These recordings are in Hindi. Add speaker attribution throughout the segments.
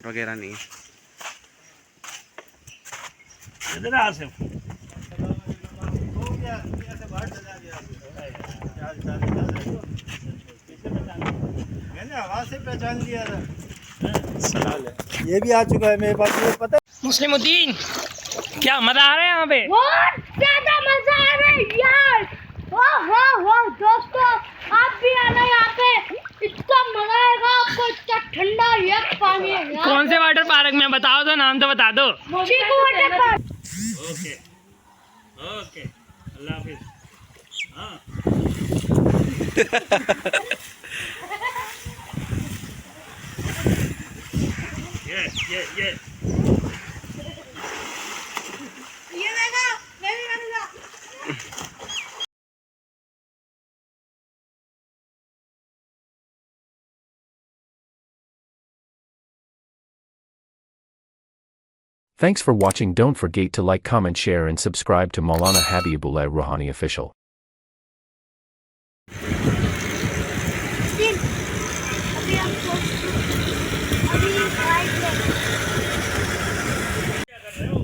Speaker 1: वगैरह नहीं है।
Speaker 2: इधर आ से आवाज से पहचान लिया था। ये भी आ चुका है मेरे पास, ये पता है।
Speaker 3: मुस्लिमुद्दीन, क्या मजा आ रहा है यहाँ पे?
Speaker 4: बहुत ज्यादा मजा आ रहा है यार। हो दोस्तों, आप भी आना यहाँ पे, इतना मजा आएगा आपको, इतना ठंडा ये पानी है यार।
Speaker 3: कौन से वाटर पार्क में बताओ तो, नाम तो बता दो।
Speaker 4: चीकू वाटर पार्क।
Speaker 2: ओके ओके, अल्लाह हाफिज। हाँ ये
Speaker 4: देखो, मैं भी बनूंगा।
Speaker 5: Thanks for watching. Don't forget to like, comment, share and subscribe to Maulana Habibullah Rouhani Official.
Speaker 4: अभी हमको अभी राइट ले।
Speaker 2: क्या कर रहे हो?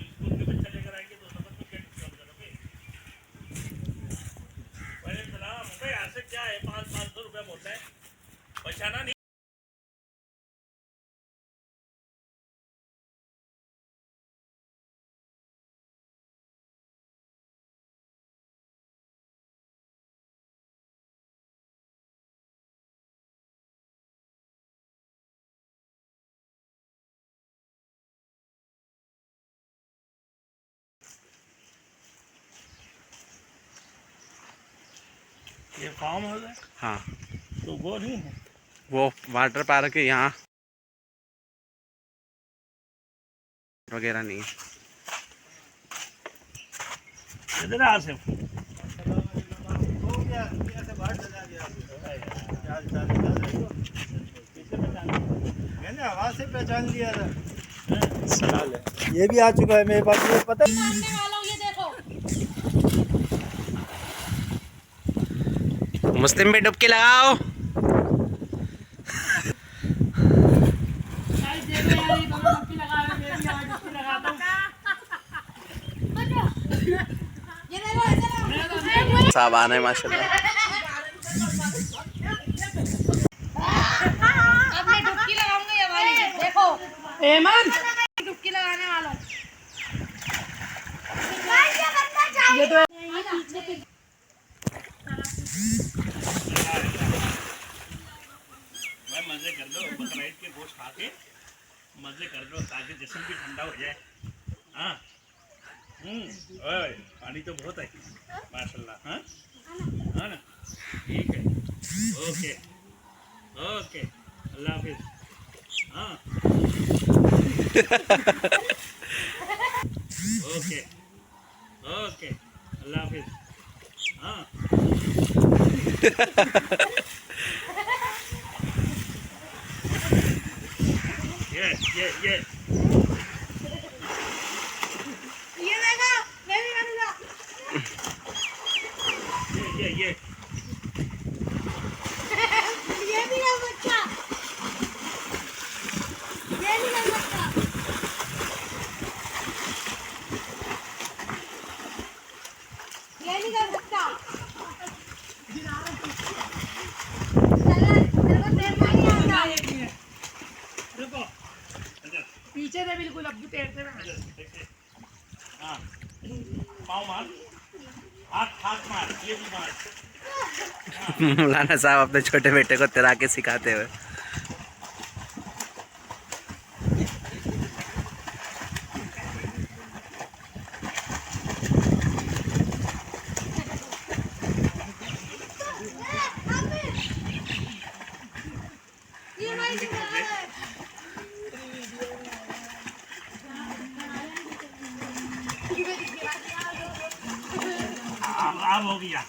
Speaker 2: स्कूल के बच्चा लेकर आएंगे तो समझ में क्या डिस्टर्ब करोगे? वालेकुम सलाम। भाई यहाँ से क्या है, 500 रुपया बोलता है, बचाना नहीं। ये फार्म हाउस है?
Speaker 1: हाँ,
Speaker 2: तो वो नहीं है।
Speaker 1: वो वाटर पार्क है, यहाँ वगैरह नहीं है।
Speaker 2: इधर आ से आवाज से पहचान लिया था। ये भी आ चुका है मेरे पास, ये पता है।
Speaker 4: मारने वालों, ये देखो।
Speaker 1: मुस्लिम पे डुबकी लगाओ। साहबान है माशाल्लाह।
Speaker 4: अब मैं डुबकी लगाऊंगा ये वाली, देखो।
Speaker 3: एमन,
Speaker 4: डुबकी लगाने वाला हूँ।
Speaker 3: ये तो
Speaker 2: भाई मजे कर लो, बकरीद के गोश्त खा के मजे कर लो ताकि जिस्म भी ठंडा हो जाए। हाँ ओए, पानी तो बहुत है माशाल्लाह। हाँ हाँ ना, ठीक है। ओके ओके, अल्लाह हाफिज। हाँ ओके ओके, अल्लाह हाफिज। हाँ ये
Speaker 4: ये देखो, मैं भी बनूंगा।
Speaker 2: ये
Speaker 4: ये भी ना बच्चा, ये भी ना बच्चा, ये नहीं कर सकता। चलो तैरना नहीं आता।
Speaker 2: रुको,
Speaker 3: पीछे से बिल्कुल अब तैरते रहे।
Speaker 2: हाँ पाँव मार, हाथ मार, ये भी मार।
Speaker 1: मौलाना साहब अपने छोटे बेटे को तैराकी सिखाते हुए।
Speaker 4: ये भाई दिखा है।
Speaker 2: अब हो गया।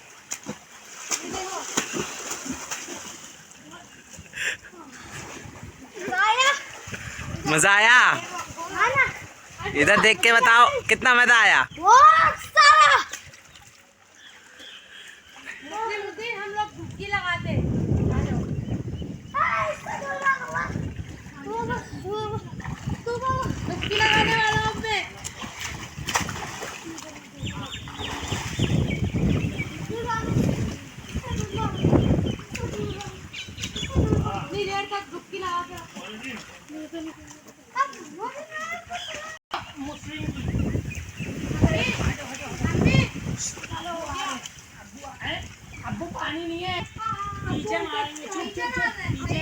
Speaker 1: मजा आया? इधर देख के बताओ कितना मजा आया।
Speaker 4: बहुत सारा। हम लोग डुबकी लगाते। डुबकी लगाने वाला हूँ मैं। इतनी देर तक डुबकी लगा के
Speaker 3: अब्बू पानी नहीं है, नीचे मारेंगे। चुप चुप चुप नीचे।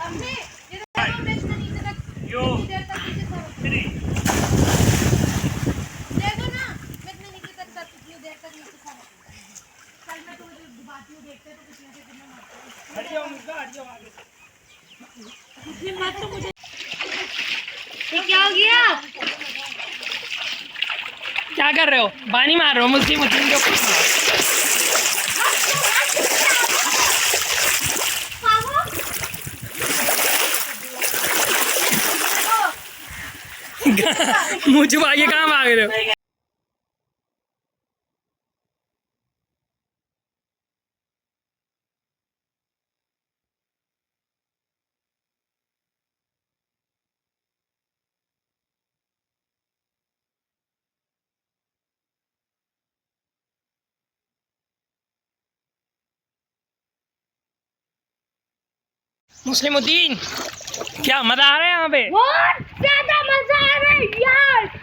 Speaker 4: अम्मी ये देखो मैं इतना नीचे तक
Speaker 2: यो
Speaker 4: इतनी देर तक नीचे था।
Speaker 2: 3
Speaker 4: देखो ना मैं इतने नीचे तक था, कितनी देर तक नीचे था। कल मैं तुम्हें डुबाती हूँ, देखते हैं तो कितने से कितना मारता हूँ।
Speaker 3: हट जाओ मुझे, हट जाओ आगे।
Speaker 4: इतनी बात तो मुझे ये क्या हो गया?
Speaker 3: क्या कर रहे हो? पानी मार रहे हो मुस्लिम मुस्लिम के ऊपर। मुँह छुपा के कहाँ भाग रहे हो? मुस्लिमुद्दीन, क्या मजा आ रहा है यहाँ पे?
Speaker 4: बहुत ज्यादा मजा आ रहा है यार।